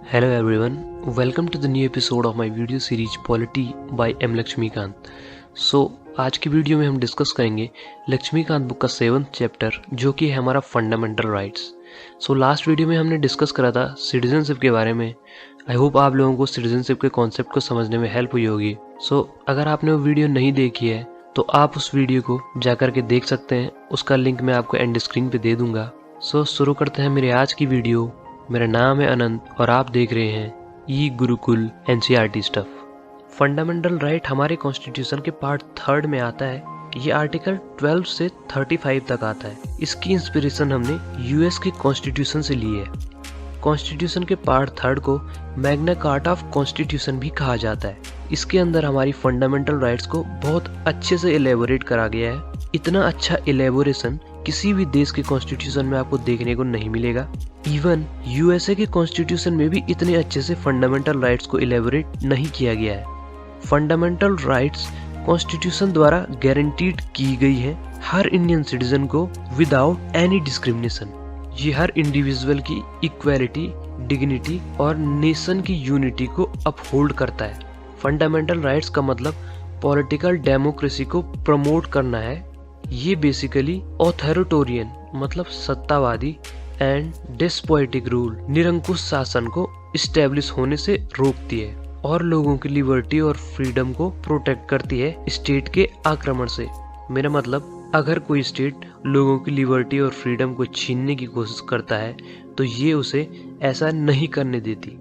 Hello everyone, welcome to the new episode of my video series Polity by M. Laxmikant. आज की video में हम discuss करेंगे Laxmikant book का 7th चैप्टर जो कि है हमारा फंडामेंटल राइट्स। लास्ट वीडियो में हमने डिस्कस करा था सिटीजनशिप के बारे में। आई होप आप लोगों को सिटीजनशिप के कॉन्सेप्ट को समझने में हेल्प हुई होगी। अगर आपने वो वीडियो नहीं देखी है तो आप उस वीडियो को जाकर के देख सकते हैं, उसका लिंक मैं आपको एंड स्क्रीन पे दे दूंगा। शुरू करते हैं मेरे आज की वीडियो। मेरा नाम है अनंत और आप देख रहे हैं e Gurukul NCERT stuff. Fundamental right हमारे कॉन्स्टिट्यूशन के पार्ट 3 में आता है। ये आर्टिकल 12 से 35 तक आता है। इसकी इंस्पिरेशन हमने यूएस के कॉन्स्टिट्यूशन से ली है। कॉन्स्टिट्यूशन के पार्ट 3 को मैग्ना कार्टा ऑफ कॉन्स्टिट्यूशन भी कहा जाता है। इसके अंदर हमारी फंडामेंटल राइट्स को बहुत अच्छे से इलेबोरेट करा गया है। इतना अच्छा इलेबोरेशन किसी भी देश के कॉन्स्टिट्यूशन में आपको देखने को नहीं मिलेगा। इवन यूएसए के कॉन्स्टिट्यूशन में भी इतने अच्छे से फंडामेंटल राइट्स को इलेबोरेट नहीं किया गया है। फंडामेंटल राइट्स कॉन्स्टिट्यूशन द्वारा गारंटीड की गई है हर इंडियन सिटीजन को विदाउट एनी डिस्क्रिमिनेशन। ये हर इंडिविजुअल की इक्वालिटी, डिग्निटी और नेशन की यूनिटी को अपहोल्ड करता है। फंडामेंटल राइट्स का मतलब पॉलिटिकल डेमोक्रेसी को प्रमोट करना है। ये बेसिकली ऑथोरिटेरियन मतलब सत्तावादी एंड डेस्पोटिक रूल, निरंकुश शासन को इस्टेब्लिश होने से रोकती है और लोगों की लिबर्टी और फ्रीडम को प्रोटेक्ट करती है स्टेट के आक्रमण से। मेरा मतलब अगर कोई स्टेट लोगों की लिबर्टी और फ्रीडम को छीनने की कोशिश करता है तो ये उसे ऐसा नहीं करने देती।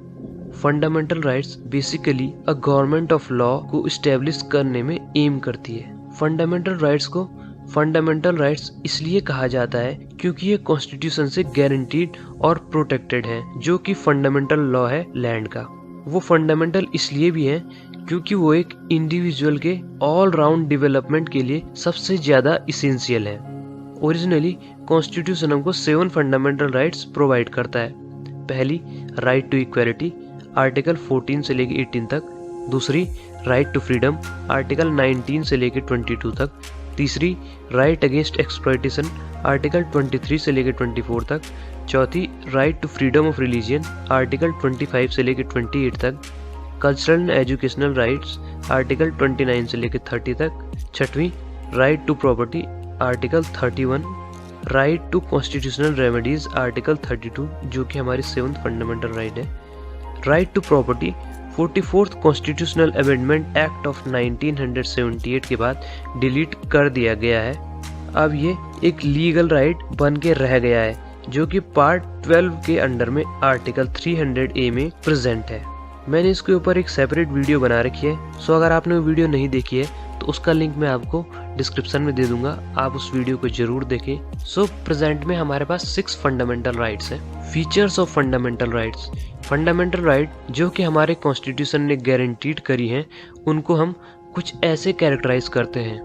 Fundamental rights basically a government of law को इस्टेब्लिश करने में एम करती है। फंडामेंटल राइट्स को फंडामेंटल राइट्स इसलिए कहा जाता है क्योंकि ये कॉन्स्टिट्यूशन से गारंटीड और प्रोटेक्टेड हैं, जो कि फंडामेंटल लॉ है लैंड का। वो फंडामेंटल इसलिए भी है क्योंकि वो एक इंडिविजुअल के ऑल राउंड डेवलपमेंट के लिए सबसे ज्यादा इसेंशियल है। ओरिजिनली कॉन्स्टिट्यूशन हमको 7 फंडामेंटल राइट्स प्रोवाइड करता है। पहली, राइट टू इक्वालिटी, आर्टिकल 14 से लेकर 18 तक। दूसरी, राइट टू फ्रीडम, आर्टिकल 19 से लेकर 22 तक। तीसरी, राइट अगेंस्ट एक्सप्लॉयटेशन, आर्टिकल 23 से लेकर 24 तक। चौथी, right to freedom of religion, article 25 से लेकर 28 तक। Cultural and educational rights, article 29 से लेकर 30 तक। छठवीं, right to property, article 31। Right to constitutional remedies, article 32, जो कि हमारी 7th फंडामेंटल राइट है। Right to property 44th constitutional amendment act of 1978 के बाद डिलीट कर दिया गया है। अब ये एक लीगल राइट बन के रह गया है, जो कि पार्ट 12 के अंडर में आर्टिकल 300A में प्रेजेंट है। मैंने इसके ऊपर एक सेपरेट वीडियो बना रखी है। अगर आपने वो वीडियो नहीं देखी है तो उसका लिंक मैं आपको डिस्क्रिप्शन में दे दूंगा, आप उस वीडियो को जरूर देखें। प्रेजेंट में हमारे पास 6 फंडामेंटल राइट्स हैं। Features of fundamental rights. Fundamental right जो कि हमारे कॉन्स्टिट्यूशन ने गारंटीड करी हैं, उनको हम कुछ ऐसे कैरेक्टराइज करते हैं।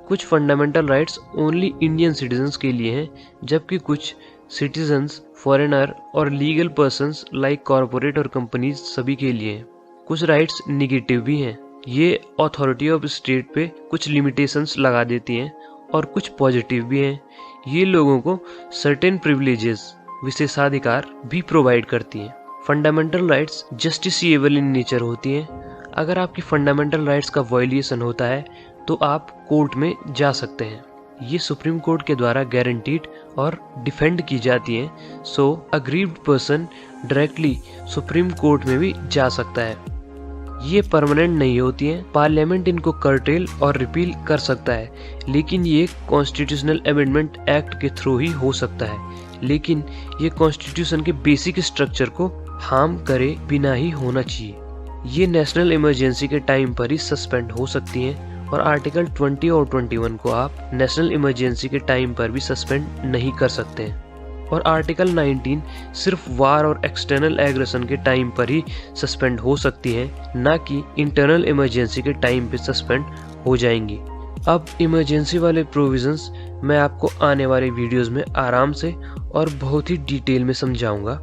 कुछ fundamental rights only Indian citizens के लिए हैं, जबकि कुछ सिटीजन्स, फॉरेनर और लीगल पर्सन्स लाइक कॉरपोरेट और कंपनीज सभी के लिए हैं। कुछ राइट्स निगेटिव भी हैं। ये अथॉरिटी ऑफ स्टेट पे कुछ लिमिटेशंस लगा देती हैं और कुछ पॉजिटिव भी हैं। ये लोगों को सर्टेन प्रिविलेजेस, विशेषाधिकार भी प्रोवाइड करती हैं। Fundamental rights justiciable in nature होती हैं। अगर आपकी फंडामेंटल राइट्स का वायलेशन होता है तो आप कोर्ट में जा सकते हैं। ये सुप्रीम कोर्ट के द्वारा गारंटीड और डिफेंड की जाती हैं। Aggrieved person directly supreme court में भी जा सकता है। ये परमानेंट नहीं होती हैं। पार्लियामेंट इनको कर्टेल और रिपील कर सकता है, लेकिन ये कॉन्स्टिट्यूशनल अमेंडमेंट एक्ट के थ्रू ही हो सकता है। लेकिन ये कॉन्स्टिट्यूशन के बेसिक स्ट्रक्चर को हार्म करे बिना ही होना चाहिए। ये नेशनल इमरजेंसी के टाइम पर ही सस्पेंड हो सकती हैं और आर्टिकल 20 और 21 को आप नेशनल इमरजेंसी के टाइम पर भी सस्पेंड नहीं कर सकते हैं। और आर्टिकल 19 सिर्फ वार और एक्सटर्नल एग्रेशन के टाइम पर ही सस्पेंड हो सकती हैं, ना कि इंटरनल इमरजेंसी के टाइम पे सस्पेंड हो जाएंगी। अब इमरजेंसी वाले प्रोविजंस मैं आपको आने वाले वीडियोस में आराम से और बहुत ही डिटेल में समझाऊंगा।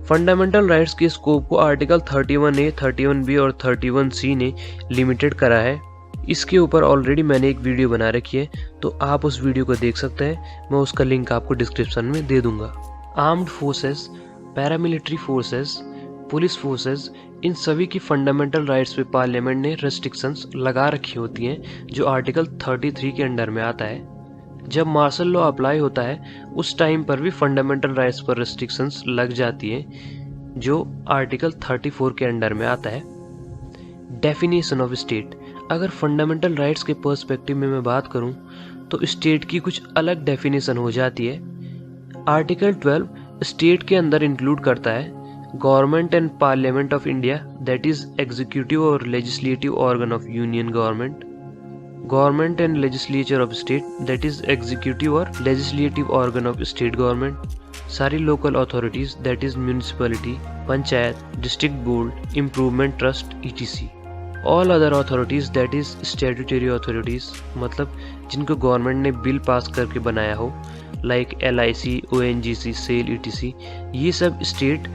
फंडामेंटल राइट्स के स्कोप को आर्टिकल 31A, 31B और 31C ने लिमिटेड करा है। इसके ऊपर ऑलरेडी मैंने एक वीडियो बना रखी है, तो आप उस वीडियो को देख सकते हैं। मैं उसका लिंक आपको डिस्क्रिप्शन में दे दूंगा। Armed forces, paramilitary forces, police forces, इन सभी की फंडामेंटल राइट्स पे पार्लियामेंट ने रेस्ट्रिक्शंस लगा रखी होती हैं जो आर्टिकल 33 के अंडर में आता है। जब मार्शल लॉ अप्लाई होता है उस टाइम पर भी फंडामेंटल राइट्स पर रेस्ट्रिक्शंस लग जाती है जो आर्टिकल 34 के अंडर में आता है। डेफिनेशन ऑफ स्टेट, अगर फंडामेंटल राइट्स के पर्सपेक्टिव में मैं बात करूं तो स्टेट की कुछ अलग डेफिनेशन हो जाती है। आर्टिकल 12 स्टेट के अंदर इंक्लूड करता है government and parliament of India, that is executive और legislative organ of union government, government and legislature of state, that is executive और legislative organ of state government, सारी local authorities, that is municipality, panchayat, district board, improvement trust, etc. All other authorities, that is statutory authorities, मतलब जिनको government ने bill pass करके बनाया हो, like LIC, ONGC, SAIL, etc. ये सब स्टेट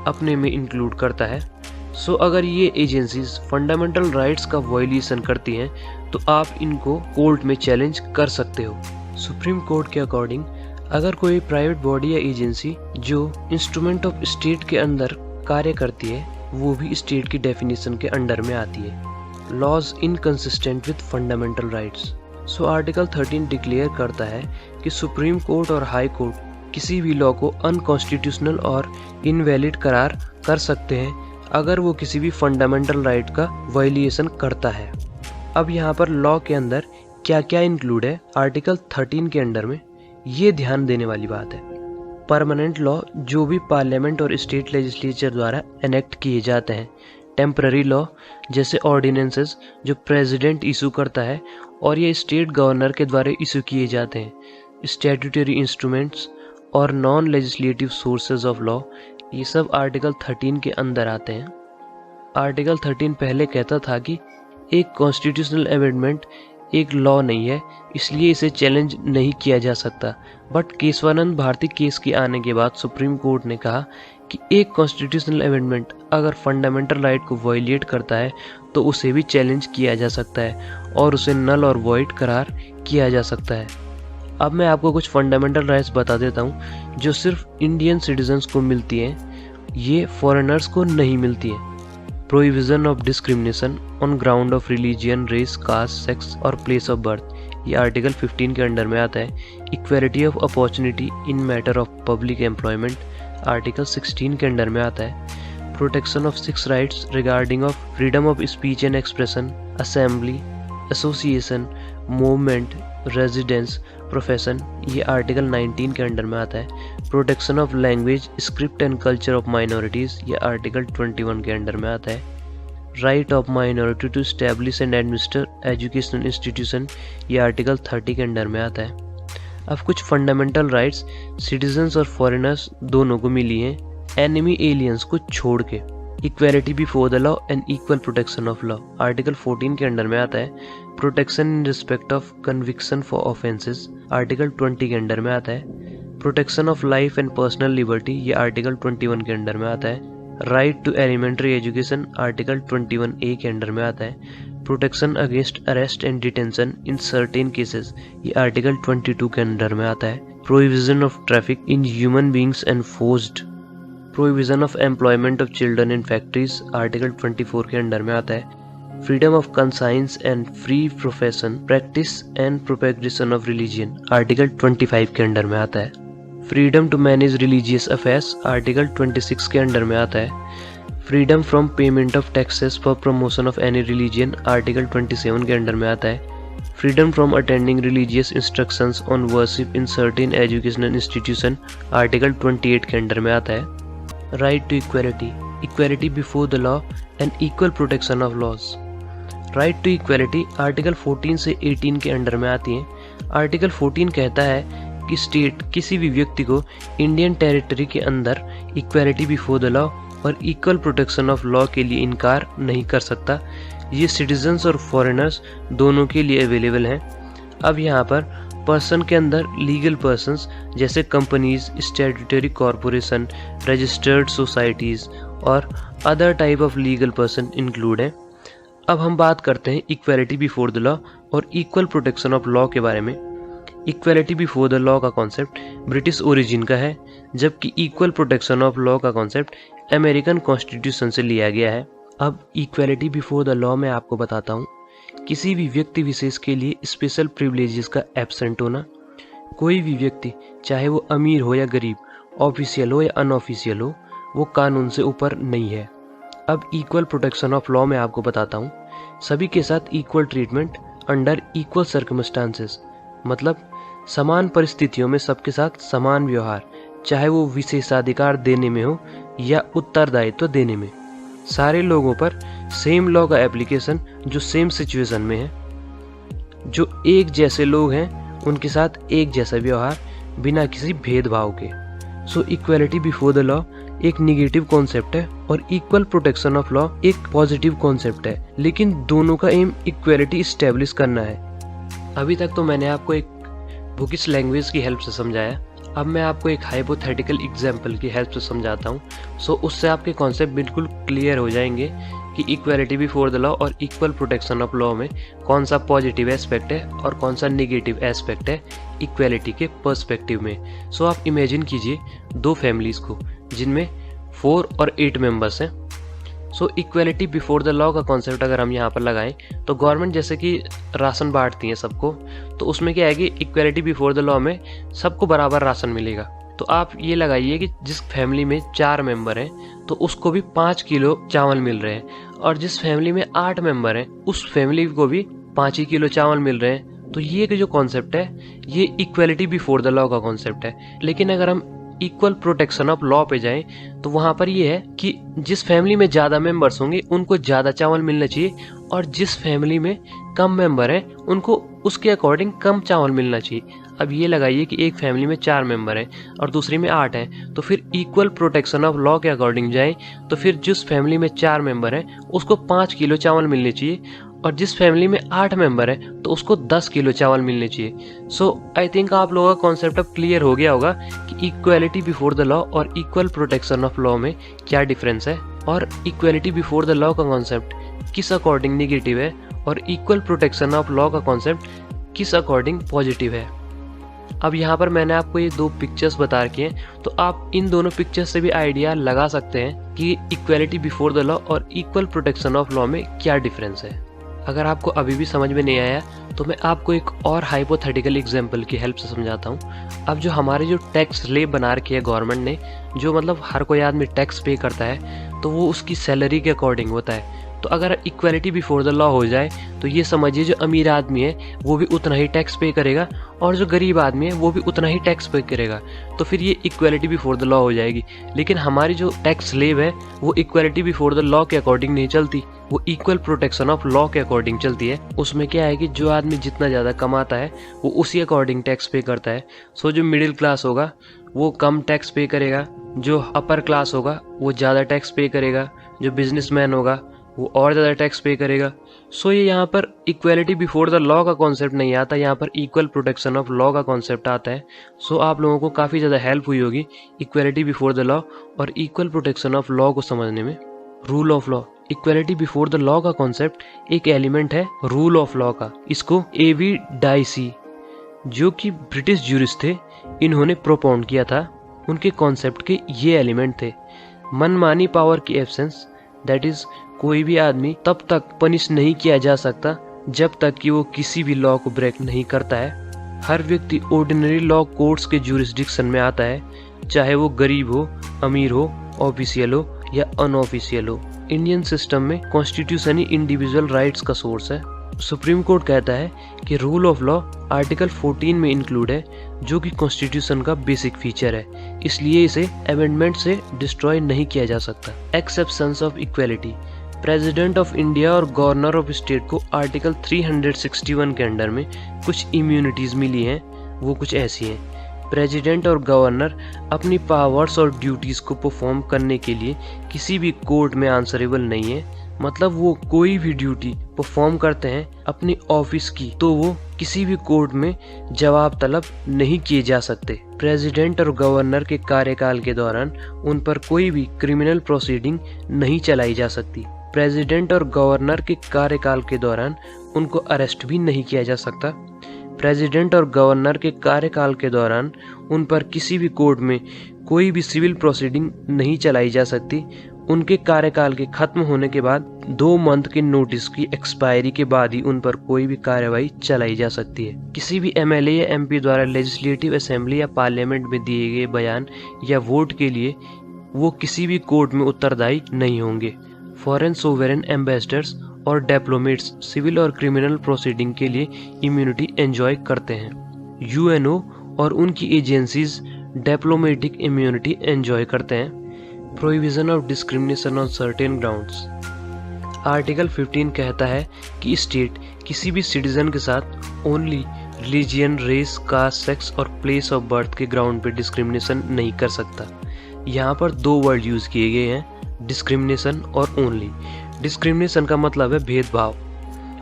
अपने में इंक्लूड करता है। सो अगर ये एजेंसीज फंडामेंटल राइट्स का वायलेशन करती हैं तो आप इनको कोर्ट में चैलेंज कर सकते हो। सुप्रीम कोर्ट के अकॉर्डिंग अगर कोई प्राइवेट बॉडी या एजेंसी जो इंस्ट्रूमेंट ऑफ स्टेट के अंदर कार्य करती है वो भी स्टेट की डेफिनेशन के अंडर में आती है। Laws inconsistent with fundamental rights, so article 13 declare करता है कि सुप्रीम कोर्ट और हाई कोर्ट किसी भी लॉ को अनकॉन्स्टिट्यूशनल और इनवैलिड करार कर सकते हैं अगर वो किसी भी फंडामेंटल राइट का वायलेशन करता है। अब यहाँ पर लॉ के अंदर क्या क्या इंक्लूड है आर्टिकल 13 के अंडर में, ये ध्यान देने वाली बात है। परमानेंट लॉ जो भी पार्लियामेंट और स्टेट लेजिस्लेचर द्वारा एनेक्ट किए जाते हैं। टेम्पररी लॉ जैसे ऑर्डिनेंसेस जो प्रेसिडेंट इशू करता है और ये स्टेट गवर्नर के द्वारा इशू किए जाते हैं। स्टैट्यूटरी इंस्ट्रूमेंट्स और non legislative sources of law, ये सब आर्टिकल 13 के अंदर आते हैं। आर्टिकल 13 पहले कहता था कि एक कॉन्स्टिट्यूशनल अमेंडमेंट एक लॉ नहीं है, इसलिए इसे चैलेंज नहीं किया जा सकता। बट केशवानंद भारती केस के आने के बाद सुप्रीम कोर्ट ने कहा कि एक कॉन्स्टिट्यूशनल अमेंडमेंट अगर फंडामेंटल राइट को वायलेट करता है तो उसे भी चैलेंज किया जा सकता है और उसे नल और वॉइड करार किया जा सकता है। अब मैं आपको कुछ फंडामेंटल राइट्स बता देता हूँ जो सिर्फ इंडियन सिटीजन्स को मिलती हैं, ये फॉरेनर्स को नहीं मिलती हैं। Prohibition of discrimination on ground of religion, race, caste, sex और प्लेस ऑफ बर्थ, ये आर्टिकल 15 के अंडर में आता है। Equality of opportunity in matter of public employment, article 16 के अंडर में आता है। Protection of 6 rights regarding of freedom of speech and expression, assembly, association, movement, residence, profession, ये आर्टिकल 19 के अंडर में आता है। Protection of language, script and culture of minorities, ये आर्टिकल 21 के अंडर में आता है। Right of minority to establish and administer educational institution, ये आर्टिकल 30 के अंडर में आता है। अब कुछ फंडामेंटल राइट्स सिटीजन्स और फॉरेनर्स दोनों को मिली हैं, एनिमी एलियंस को छोड़ के। Equality before the law and equal protection of law, article 14 के अंडर में आता है। Protection in respect of conviction for offences, article 20 के अंडर में आता है। Protection of life and personal liberty, ये आर्टिकल 21 के अंडर में आता है। Right to elementary education, article 21A के अंडर में आता है। Protection against arrest and detention in certain cases, ये आर्टिकल 22 के अंडर में आता है। Prohibition of traffic in human beings and forced, prohibition of employment of children in factories, article 24 के अंडर में आता है। Freedom of conscience and free profession, practice and propagation of religion, article 25 के under में आता है। Freedom to manage religious affairs, article 26 के under में आता है। Freedom from payment of taxes for promotion of any religion, article 27 के under में आता है। Freedom from attending religious instructions on worship in certain educational institution, article 28 के under में आता है। Right to equality, equality before the law and equal protection of laws. Right to equality article 14 से 18 के अंडर में आती है। आर्टिकल 14 कहता है कि स्टेट किसी भी व्यक्ति को इंडियन टेरिटरी के अंदर इक्वालिटी बिफोर द लॉ और इक्वल प्रोटेक्शन ऑफ लॉ के लिए इनकार नहीं कर सकता। ये सिटीजन्स और फॉरेनर्स दोनों के लिए अवेलेबल हैं। अब यहाँ पर पर्सन के अंदर लीगल पर्सन्स जैसे companies, statutory corporation, registered societies और other type of legal person include हैं। अब हम बात करते हैं इक्वालिटी बिफोर द लॉ और इक्वल प्रोटेक्शन ऑफ लॉ के बारे में। इक्वालिटी बिफोर द लॉ का कॉन्सेप्ट ब्रिटिश ओरिजिन का है, जबकि इक्वल प्रोटेक्शन ऑफ लॉ का कॉन्सेप्ट अमेरिकन कॉन्स्टिट्यूशन से लिया गया है। अब इक्वालिटी बिफोर द लॉ में आपको बताता हूँ। किसी भी व्यक्ति विशेष के लिए स्पेशल प्रिविलेजेस का एब्सेंट होना। कोई भी व्यक्ति, चाहे वो अमीर हो या गरीब, ऑफिशियल हो या अनऑफिशियल हो, वो कानून से ऊपर नहीं है। अब इक्वल प्रोटेक्शन ऑफ लॉ में आपको बताता हूँ। सभी के साथ equal treatment under equal circumstances, मतलब समान परिस्थितियों में सबके साथ समान व्यवहार, चाहे वो विशेषाधिकार देने में हो या उत्तरदायित्व देने में। सारे लोगों पर सेम लॉ का एप्लीकेशन जो सेम सिचुएशन में है। जो एक जैसे लोग हैं उनके साथ एक जैसा व्यवहार बिना किसी भेदभाव के। सो इक्वालिटी बिफोर द लॉ एक निगेटिव कॉन्सेप्ट है और इक्वल प्रोटेक्शन ऑफ लॉ एक पॉजिटिव कॉन्सेप्ट है, लेकिन दोनों का एम इक्वालिटी इस्टेब्लिश करना है। अभी तक तो मैंने आपको एक बुकिश लैंग्वेज की हेल्प से समझाया। अब मैं आपको एक हाइपोथेटिकल एग्जाम्पल की हेल्प से समझाता हूँ। सो उससे आपके कॉन्सेप्ट बिल्कुल क्लियर हो जाएंगे कि इक्वालिटी बिफोर द लॉ और इक्वल प्रोटेक्शन ऑफ लॉ में कौन सा पॉजिटिव एस्पेक्ट है और कौन सा नेगेटिव एस्पेक्ट है इक्वालिटी के पर्सपेक्टिव में। सो आप इमेजिन कीजिए दो फैमिलीज को जिनमें 4 और 8 मेंबर्स हैं। सो इक्वालिटी बिफोर द लॉ का कॉन्सेप्ट अगर हम यहाँ पर लगाएं तो गवर्नमेंट जैसे कि राशन बांटती है सबको, तो उसमें क्या है कि इक्वालिटी बिफोर द लॉ में सबको बराबर राशन मिलेगा। तो आप ये लगाइए कि जिस फैमिली में 4 मेंबर हैं तो उसको भी 5 किलो चावल मिल रहे हैं, और जिस फैमिली में 8 मेंबर हैं उस फैमिली को भी 5 ही किलो चावल मिल रहे हैं। तो ये जो कॉन्सेप्ट है ये इक्वालिटी बिफोर द लॉ का कॉन्सेप्ट है। लेकिन अगर हम इक्वल प्रोटेक्शन ऑफ लॉ पे जाएं तो वहां पर ये है कि जिस फैमिली में ज़्यादा मेंबर्स होंगे उनको ज़्यादा चावल मिलना चाहिए, और जिस फैमिली में कम मेंबर हैं उनको उसके अकॉर्डिंग कम चावल मिलना चाहिए। अब ये लगाइए कि एक फैमिली में 4 मेंबर हैं और दूसरी में 8 हैं, तो फिर इक्वल प्रोटेक्शन ऑफ लॉ के अकॉर्डिंग जाएं तो फिर जिस फैमिली में 4 मेंबर हैं उसको 5 किलो चावल मिलने चाहिए, और जिस फैमिली में 8 मेंबर है तो उसको 10 किलो चावल मिलने चाहिए। सो आई थिंक आप लोगों का कॉन्सेप्ट अब क्लियर हो गया होगा कि इक्वालिटी बिफोर द लॉ और इक्वल प्रोटेक्शन ऑफ लॉ में क्या डिफरेंस है, और इक्वालिटी बिफोर द लॉ का कॉन्सेप्ट किस अकॉर्डिंग निगेटिव है और इक्वल प्रोटेक्शन ऑफ लॉ का कॉन्सेप्ट किस अकॉर्डिंग पॉजिटिव है। अब यहाँ पर मैंने आपको ये 2 पिक्चर्स बता रखी हैं, तो आप इन दोनों पिक्चर्स से भी आइडिया लगा सकते हैं कि इक्वालिटी बिफोर द लॉ और इक्वल प्रोटेक्शन ऑफ लॉ में क्या डिफरेंस है। अगर आपको अभी भी समझ में नहीं आया तो मैं आपको एक और हाइपोथेटिकल एग्जांपल की हेल्प से समझाता हूँ। अब जो हमारे जो टैक्स स्लैब बना रखी है गवर्नमेंट ने, जो मतलब हर कोई आदमी टैक्स पे करता है तो वो उसकी सैलरी के अकॉर्डिंग होता है। तो अगर इक्वालिटी बिफोर द लॉ हो जाए तो ये समझिए जो अमीर आदमी है वो भी उतना ही टैक्स पे करेगा और जो गरीब आदमी है वो भी उतना ही टैक्स पे करेगा, तो फिर ये इक्वालिटी बिफोर द लॉ हो जाएगी। लेकिन हमारी जो टैक्स स्लैब है वो इक्वालिटी बिफोर द लॉ के अकॉर्डिंग नहीं चलती, वो इक्वल प्रोटेक्शन ऑफ लॉ के अकॉर्डिंग चलती है। उसमें क्या है कि जो आदमी जितना ज़्यादा कमाता है वो उसी अकॉर्डिंग टैक्स पे करता है। सो जो मिडिल क्लास होगा वो कम टैक्स पे करेगा, जो अपर क्लास होगा वो ज़्यादा टैक्स पे करेगा, जो बिजनेसमैन होगा वो और ज़्यादा टैक्स पे करेगा। सो ये यहाँ पर इक्वालिटी बिफोर द लॉ का कॉन्सेप्ट नहीं आता, यहाँ पर इक्वल प्रोटेक्शन ऑफ लॉ का कॉन्सेप्ट आता है। सो आप लोगों को काफ़ी ज़्यादा हेल्प हुई होगी इक्वालिटी बिफोर द लॉ और इक्वल प्रोटेक्शन ऑफ लॉ को समझने में। Rule of law, equality before the law का कॉन्सेप्ट एक एलिमेंट है रूल ऑफ लॉ का। इसको एवी डाइसी जो कि ब्रिटिश ज्यूरिस्ट थे, इन्होंने प्रोपाउंड किया था। उनके कॉन्सेप्ट के ये एलिमेंट थे: मनमानी पावर की एब्सेंस, दैट इज कोई भी आदमी तब तक पनिश नहीं किया जा सकता जब तक कि वो किसी भी लॉ को ब्रेक नहीं करता है। हर व्यक्ति ऑर्डिनरी लॉ कोर्ट्स के ज्यूरिसडिक्शन में आता है, चाहे वो गरीब हो, अमीर हो, ऑफिशियल हो या अनऑफिशियल हो। इंडियन सिस्टम में कॉन्स्टिट्यूशन ही इंडिविजुअल राइट्स का सोर्स है। सुप्रीम कोर्ट कहता है कि रूल ऑफ लॉ आर्टिकल 14 में इंक्लूड है, जो कि कॉन्स्टिट्यूशन का बेसिक फीचर है, इसलिए इसे अमेंडमेंट से डिस्ट्रॉय नहीं किया जा सकता। Exceptions of equality, president of India और गवर्नर ऑफ स्टेट को आर्टिकल 361 के अंडर में कुछ इम्यूनिटीज मिली हैं। वो कुछ ऐसी हैं: प्रेसिडेंट और गवर्नर अपनी पावर्स और ड्यूटीज को परफॉर्म करने के लिए किसी भी कोर्ट में आंसरेबल नहीं है, मतलब वो कोई भी ड्यूटी परफॉर्म करते हैं अपनी ऑफिस की तो वो किसी भी कोर्ट में जवाब तलब नहीं किए जा सकते। प्रेसिडेंट और गवर्नर के कार्यकाल के दौरान उन पर कोई भी क्रिमिनल प्रोसीडिंग नहीं चलाई जा सकती। प्रेसिडेंट और गवर्नर के कार्यकाल के दौरान उनको अरेस्ट भी नहीं किया जा सकता। प्रेसिडेंट और गवर्नर के कार्यकाल के दौरान उन पर किसी भी कोर्ट में कोई भी सिविल प्रोसीडिंग नहीं चलाई जा सकती। उनके कार्यकाल के खत्म होने के बाद 2 मंथ के नोटिस की एक्सपायरी के बाद ही उन पर कोई भी कार्यवाही चलाई जा सकती है। किसी भी एमएलए या एमपी द्वारा लेजिस्लेटिव असेंबली या पार्लियामेंट में दिए गए बयान या वोट के लिए वो किसी भी कोर्ट में उत्तरदायी नहीं होंगे। फॉरेन सोवरेन एम्बेसडर्स और डिप्लोमेट्स सिविल और क्रिमिनल प्रोसीडिंग के लिए इम्यूनिटी एंजॉय करते हैं। यूएनओ और उनकी एजेंसीज डिप्लोमेटिक इम्यूनिटी एंजॉय करते हैं। Prohibition of discrimination on certain grounds. Article 15 कहता है कि स्टेट किसी भी सिटीजन के साथ only religion, race, caste, sex और प्लेस ऑफ बर्थ के ग्राउंड पे डिस्क्रिमिनेशन नहीं कर सकता। यहाँ पर 2 वर्ड यूज किए गए हैं, डिस्क्रिमिनेशन और ओनली। डिस्क्रिमिनेशन का मतलब है भेदभाव,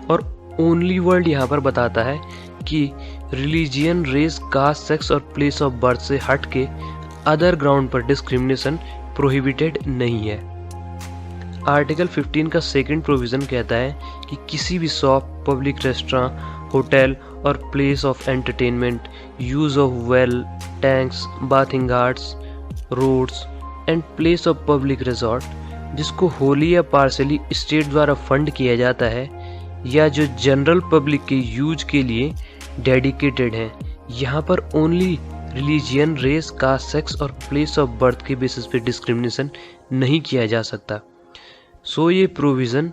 और ओनली वर्ड यहाँ पर बताता है कि रिलीजियन, रेस, कास्ट, सेक्स और प्लेस ऑफ बर्थ से हट के अदर ग्राउंड पर डिस्क्रिमिनेशन प्रोहिबिटेड नहीं है। आर्टिकल 15 का सेकंड प्रोविजन कहता है कि किसी भी शॉप, पब्लिक रेस्टोरेंट, होटल और place of entertainment, use of well, tanks, bathing ghats, roads and place of public resort जिसको होली या पार्सली स्टेट द्वारा फंड किया जाता है या जो जनरल पब्लिक के यूज के लिए डेडिकेटेड है, यहाँ पर only religion, race, caste, sex और प्लेस ऑफ बर्थ के बेसिस पे डिस्क्रिमिनेशन नहीं किया जा सकता। सो ये प्रोविज़न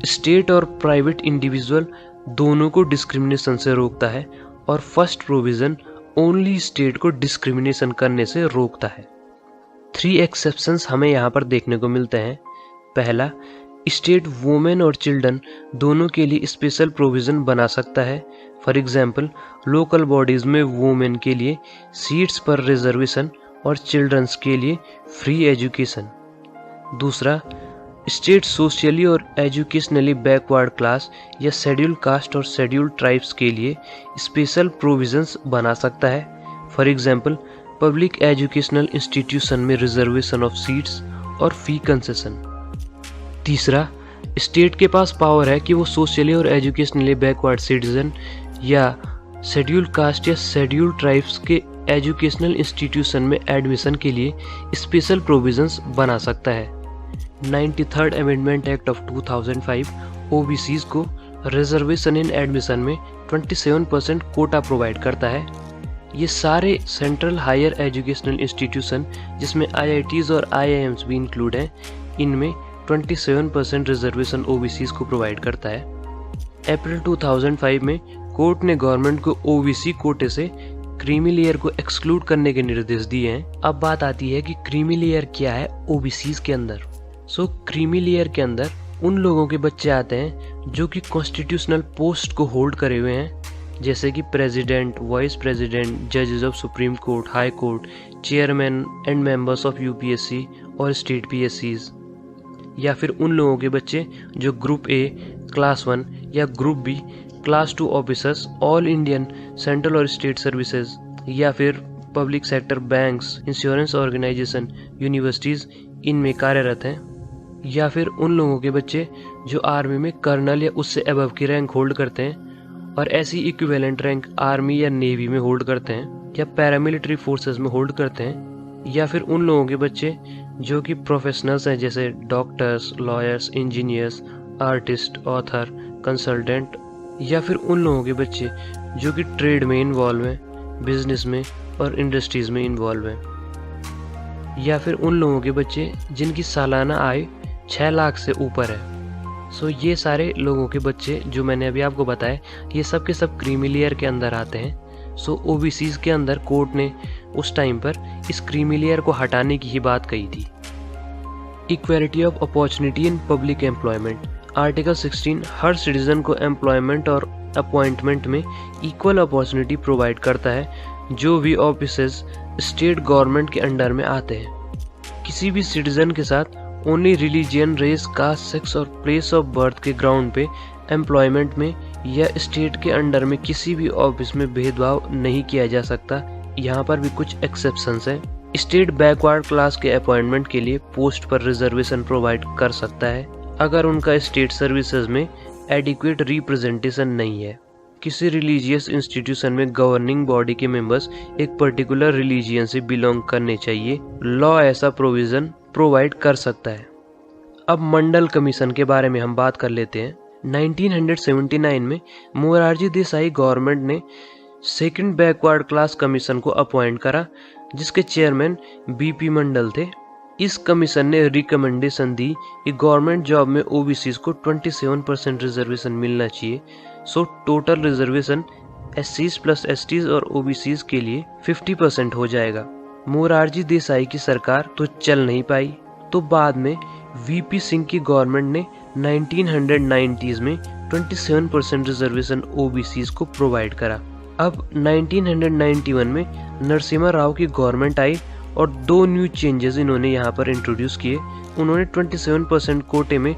स्टेट और प्राइवेट इंडिविजुअल दोनों को डिस्क्रिमिनेशन से रोकता है, और फर्स्ट प्रोविज़न ओनली स्टेट को डिस्क्रिमिनेशन करने से रोकता है। 3 एक्सेप्शंस हमें यहाँ पर देखने को मिलते हैं। पहला, स्टेट वुमेन और चिल्ड्रन दोनों के लिए स्पेशल प्रोविज़न बना सकता है। फॉर एग्जाम्पल, लोकल बॉडीज़ में वुमेन के लिए सीट्स पर रिजर्वेशन और चिल्ड्रंस के लिए फ्री एजुकेशन। दूसरा, स्टेट सोशली और एजुकेशनली बैकवर्ड क्लास या शेड्यूल कास्ट और शेड्यूल ट्राइब्स के लिए स्पेशल प्रोविजंस बना सकता है। For example, public educational institution में रिजर्वेशन ऑफ सीट्स और फी कंसेशन। तीसरा, स्टेट के पास पावर है कि वो सोशली और एजुकेशनली बैकवर्ड सिटीजन या शेड्यूल कास्ट या शेड्यूल ट्राइब्स के एजुकेशनल इंस्टीट्यूशन में एडमिशन के लिए स्पेशल प्रोविजंस बना सकता है। 93rd amendment act of 2005 OBCs को रिजर्वेशन इन एडमिशन में 27% कोटा प्रोवाइड करता है। ये सारे सेंट्रल हायर एजुकेशनल इंस्टीट्यूशन जिसमें आईआईटीज और आईआईएम्स भी इंक्लूड हैं, इनमें 27% रिजर्वेशन ओबीसीज को प्रोवाइड करता है। अप्रैल 2005 में कोर्ट ने गवर्नमेंट को ओबीसी कोटे से क्रीमी लेयर को एक्सक्लूड करने के निर्देश दिए हैं। अब बात आती है कि क्रीमी लेयर क्या है ओबीसीज के अंदर। सो क्रीमी लेयर के अंदर उन लोगों के बच्चे आते हैं जो कि कॉन्स्टिट्यूशनल पोस्ट को होल्ड करे हुए हैं, जैसे कि प्रेसिडेंट, वाइस प्रेसिडेंट, जजेस of supreme court, high court, chairman and members of UPSC और स्टेट पीएससीज, या फिर उन लोगों के बच्चे जो ग्रुप ए, क्लास 1 या group B, class 2 officers, all Indian central और स्टेट सर्विसेज, या फिर public sector banks, insurance organisation, universities इनमें कार्यरत हैं, या फिर उन लोगों के बच्चे जो आर्मी में कर्नल या उससे अबव की रैंक होल्ड करते हैं और ऐसी इक्विवेलेंट रैंक आर्मी या नेवी में होल्ड करते हैं या पैरामिलिट्री फोर्सेस में होल्ड करते हैं, या फिर उन लोगों के बच्चे जो कि प्रोफेशनल्स हैं जैसे doctors, lawyers, engineers, artist, author, consultant, या फिर उन लोगों के बच्चे जो कि ट्रेड में इन्वॉल्व हैं, बिजनेस में और इंडस्ट्रीज में इन्वॉल्व हैं, या फिर उन लोगों के बच्चे जिनकी सालाना आय 6 लाख से ऊपर है। सो ये सारे लोगों के बच्चे जो मैंने अभी आपको बताए, ये सब के सब क्रीमी लेयर के अंदर आते हैं। सो ओबीसीज के अंदर कोर्ट ने उस टाइम पर इस क्रीमी लेयर को हटाने की ही बात कही थी। Equality of opportunity in public employment. Article 16 हर सिटीजन को एम्प्लॉयमेंट और अपॉइंटमेंट में इक्वल अपॉर्चुनिटी प्रोवाइड करता है जो भी ऑफिसेज स्टेट गवर्नमेंट के अंडर में आते हैं। किसी भी सिटीजन के साथ only religion, race, caste, sex और प्लेस ऑफ बर्थ के ग्राउंड पे एम्प्लॉयमेंट में या स्टेट के अंडर में किसी भी ऑफिस में भेदभाव नहीं किया जा सकता। यहाँ पर भी कुछ एक्सेप्शंस हैं। स्टेट बैकवर्ड क्लास के अपॉइंटमेंट के लिए पोस्ट पर रिजर्वेशन प्रोवाइड कर सकता है अगर उनका स्टेट सर्विसेज में एडिक्वेट रिप्रेजेंटेशन नहीं है। किसी रिलीजियस इंस्टीट्यूशन में गवर्निंग बॉडी के मेंबर्स एक पर्टिकुलर रिलीजियन से बिलोंग करने चाहिए, लॉ ऐसा प्रोविजन प्रोवाइड कर सकता है। अब मंडल कमीशन के बारे में हम बात कर लेते हैं। 1979 में मोरारजी देसाई गवर्नमेंट ने सेकंड बैकवर्ड क्लास कमीशन को अपॉइंट करा, जिसके चेयरमैन बीपी मंडल थे। इस कमीशन ने रिकमेंडेशन दी कि गवर्नमेंट जॉब में ओबीसीज को 27% रिजर्वेशन मिलना चाहिए। सो टोटल रिजर्वेशन एससीज प्लस एसटीज और ओबीसीज के लिए 50% हो जाएगा। मोरारजी देसाई की सरकार तो चल नहीं पाई, तो बाद में वीपी सिंह की गवर्नमेंट ने 1990s में 27% रिजर्वेशन ओबीसीज को प्रोवाइड करा। अब 1991 में नरसिम्हा राव की गवर्नमेंट आई और 2 न्यू चेंजेस इन्होंने यहाँ पर इंट्रोड्यूस किए। उन्होंने 27% कोटे में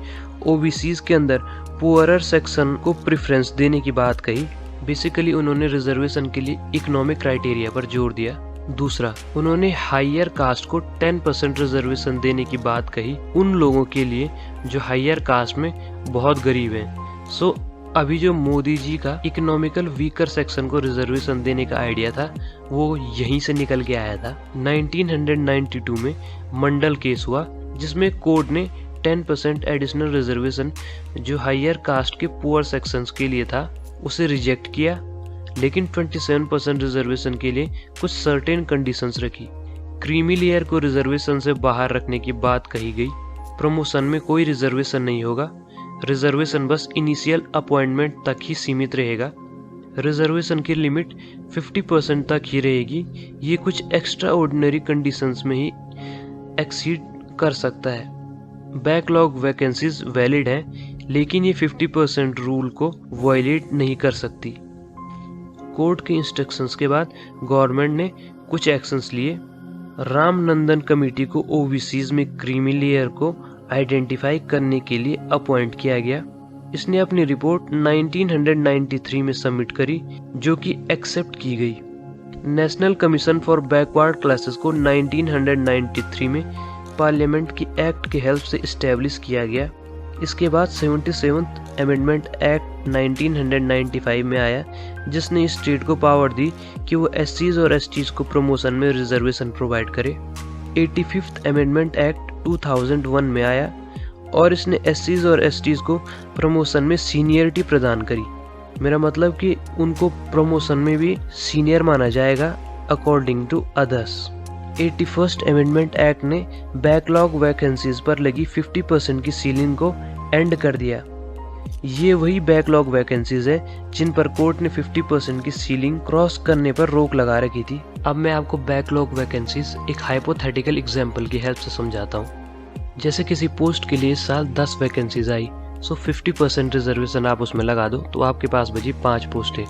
ओबीसीज के अंदर पुअरर सेक्शन को प्रेफरेंस देने की बात कही। बेसिकली उन्होंने रिजर्वेशन के लिए इकोनॉमिक क्राइटेरिया पर जोर दिया। दूसरा, उन्होंने हायर कास्ट को 10% रिजर्वेशन देने की बात कही उन लोगों के लिए जो हायर कास्ट में बहुत गरीब हैं। सो अभी जो मोदी जी का इकोनॉमिकल वीकर सेक्शन को रिजर्वेशन देने का आइडिया था वो यहीं से निकल के आया था। 1992 में मंडल केस हुआ, जिसमें कोर्ट ने 10% एडिशनल रिजर्वेशन जो हायर कास्ट के पुअर सेक्शंस के लिए था उसे रिजेक्ट किया, लेकिन 27% रिजर्वेशन के लिए कुछ सर्टेन कंडीशंस रखी। क्रीमी लेयर को रिजर्वेशन से बाहर रखने की बात कही गई। प्रमोशन में कोई रिजर्वेशन नहीं होगा, रिजर्वेशन बस इनिशियल अपॉइंटमेंट तक ही सीमित रहेगा। रिजर्वेशन की लिमिट 50% तक ही रहेगी। ये कुछ एक्स्ट्रा ऑर्डिनरी कंडीशंस में ही एक्सीड कर सकता है। बैकलॉग वैकेंसीज वैलिड हैं, लेकिन ये 50% रूल को वायलेट नहीं कर सकती। कोर्ट के इंस्ट्रक्शंस के बाद गवर्नमेंट ने कुछ एक्शंस लिए। रामनंदन कमेटी को ओबीसीज में क्रीमी लेयर को आइडेंटिफाई करने के लिए अपॉइंट किया गया। इसने अपनी रिपोर्ट 1993 में सबमिट करी, जो कि एक्सेप्ट की गई। National commission for backward classes को 1993 में पार्लियामेंट की एक्ट के हेल्प से इस्टेब्लिश किया गया। इसके बाद 77th अमेंडमेंट एक्ट 1995 में आया, जिसने स्टेट को पावर दी कि वो एससीज और एसटीज को प्रमोशन में रिजर्वेशन प्रोवाइड करे। 85th अमेंडमेंट एक्ट 2001 में आया और इसने एससीज और एसटीज को प्रमोशन में सीनियरिटी प्रदान करी। मेरा मतलब कि उनको प्रमोशन में भी सीनियर माना जाएगा according to others. 81st amendment act ने बैकलॉग वैकेंसीज पर लगी 50% की सीलिंग को एंड कर दिया। ये वही बैकलॉग वैकेंसीज है जिन पर कोर्ट ने 50% की सीलिंग क्रॉस करने पर रोक लगा रखी थी। अब मैं आपको बैकलॉग वैकेंसीज एक हाइपोथेटिकल एग्जांपल की हेल्प से समझाता हूँ। जैसे किसी पोस्ट के लिए इस साल 10 वैकेंसीज आई, सो 50% रिजर्वेशन आप उसमें लगा दो तो आपके पास बची 5 पोस्टें।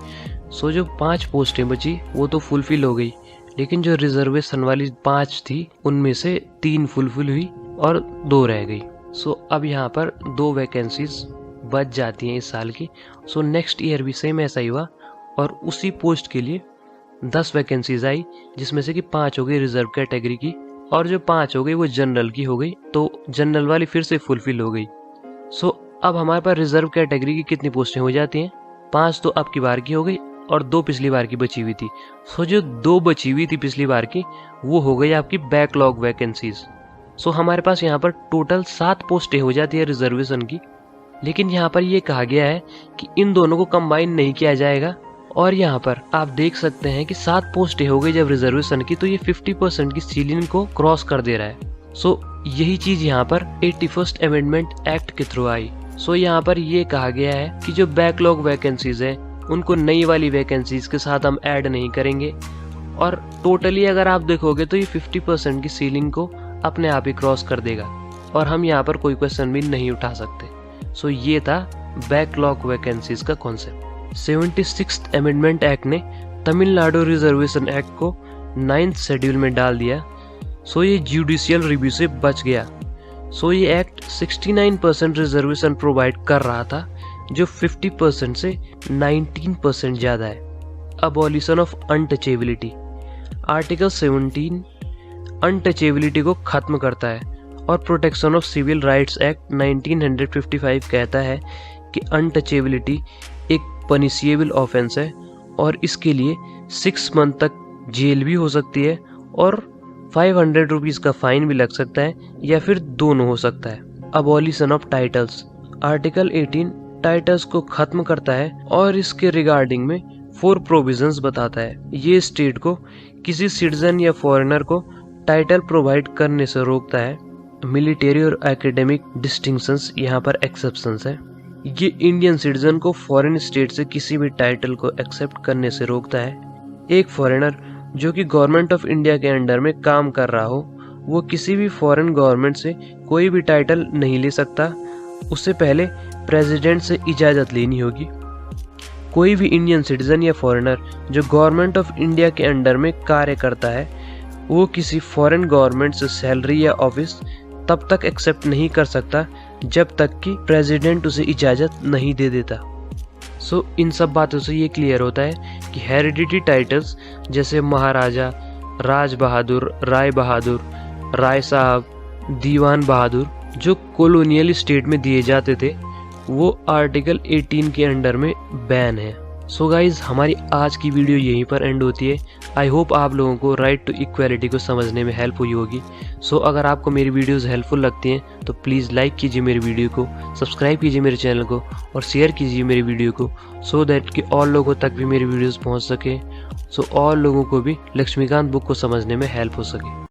सो जो 5 पोस्टें बची वो तो फुलफिल हो गई, लेकिन जो रिजर्वेशन वाली 5 थी उनमें से 3 फुलफिल हुई और 2 रह गई। सो अब यहाँ पर 2 वैकेंसीज बच जाती हैं इस साल की। सो नेक्स्ट ईयर भी सेम ऐसा ही हुआ और उसी पोस्ट के लिए 10 वैकेंसीज आई, जिसमें से कि 5 हो गई रिजर्व कैटेगरी की और जो 5 हो गई वो जनरल की हो गई, तो जनरल वाली फिर से फुलफिल हो गई। सो अब हमारे पास रिजर्व कैटेगरी की कितनी पोस्टें हो जाती हैं? 5 तो अब की बार की हो गई और 2 पिछली बार की बची हुई थी। सो जो 2 बची हुई थी पिछली बार की वो हो गई आपकी बैकलॉग वैकेंसीज। सो हमारे पास यहाँ पर टोटल 7 पोस्टें हो जाती है रिजर्वेशन की, लेकिन यहाँ पर ये कहा गया है कि इन दोनों को कंबाइन नहीं किया जाएगा। और यहाँ पर आप देख सकते हैं कि 7 पोस्टें हो गई जब रिजर्वेशन की, तो ये 50% की सीलिंग को क्रॉस कर दे रहा है। सो यही चीज यहाँ पर 81st अमेंडमेंट एक्ट के थ्रू आई। सो यहाँ पर ये कहा गया है कि जो बैकलॉग वैकेंसीज है उनको नई वाली वैकेंसीज के साथ हम ऐड नहीं करेंगे, और टोटली अगर आप देखोगे तो ये 50% की सीलिंग को अपने आप ही क्रॉस कर देगा और हम यहाँ पर कोई क्वेश्चन भी नहीं उठा सकते। सो ये था बैकलॉग वैकेंसीज का कॉन्सेप्ट। 76th अमेंडमेंट एक्ट ने तमिलनाडु रिजर्वेशन एक्ट को 9th शेड्यूल में डाल दिया। सो ये जुडिशियल रिव्यू से बच गया। सो ये एक्ट 69% रिजर्वेशन प्रोवाइड कर रहा था, जो 50% से 19% ज़्यादा है। Abolition of untouchability. Article 17 untouchability को खत्म करता है और protection of civil rights act 1955 कहता है कि अनटचेबिलिटी एक पनिशिएबल ऑफेंस है और इसके लिए 6 मंथ तक जेल भी हो सकती है और 500 रुपीज़ का फाइन भी लग सकता है या फिर दोनों हो सकता है। Abolition of titles. Article 18 titles को खत्म करता है और इसके रिगार्डिंग में 4 प्रोविजंस बताता है। ये स्टेट को किसी सिटीजन या फॉरेनर को टाइटल प्रोवाइड करने से रोकता है। मिलिट्री और एकेडमिक डिस्टिंक्शंस यहाँ पर एक्सेप्शंस है। ये इंडियन सिटीजन को फॉरेन स्टेट से किसी भी टाइटल को एक्सेप्ट करने से रोकता है। एक फॉरेनर जो कि गवर्नमेंट ऑफ इंडिया के अंडर में काम कर रहा हो, वो किसी भी फॉरेन गवर्नमेंट से कोई भी टाइटल नहीं ले सकता। उससे पहले प्रेसिडेंट से इजाज़त लेनी होगी। कोई भी इंडियन सिटीजन या फॉरेनर जो गवर्नमेंट ऑफ इंडिया के अंडर में कार्य करता है, वो किसी फॉरेन गवर्नमेंट से सैलरी या ऑफिस तब तक एक्सेप्ट नहीं कर सकता जब तक कि प्रेसिडेंट उसे इजाज़त नहीं दे देता। सो इन सब बातों से ये क्लियर होता है कि हेरिडिटी टाइटल्स जैसे महाराजा, राज बहादुर, राय बहादुर, राय साहब, दीवान बहादुर जो कॉलोनियल स्टेट में दिए जाते थे, वो आर्टिकल 18 के अंडर में बैन है। सो गाइज, हमारी आज की वीडियो यहीं पर एंड होती है। आई होप आप लोगों को राइट टू इक्वालिटी को समझने में हेल्प हुई होगी। सो अगर आपको मेरी वीडियोस हेल्पफुल लगती हैं तो प्लीज़ लाइक कीजिए मेरी वीडियो को, सब्सक्राइब कीजिए मेरे चैनल को और शेयर कीजिए मेरी वीडियो को, सो दैट कि और लोगों तक भी मेरी वीडियोस पहुंच सके, सो और लोगों को भी लक्ष्मीकांत बुक को समझने में हेल्प हो सके।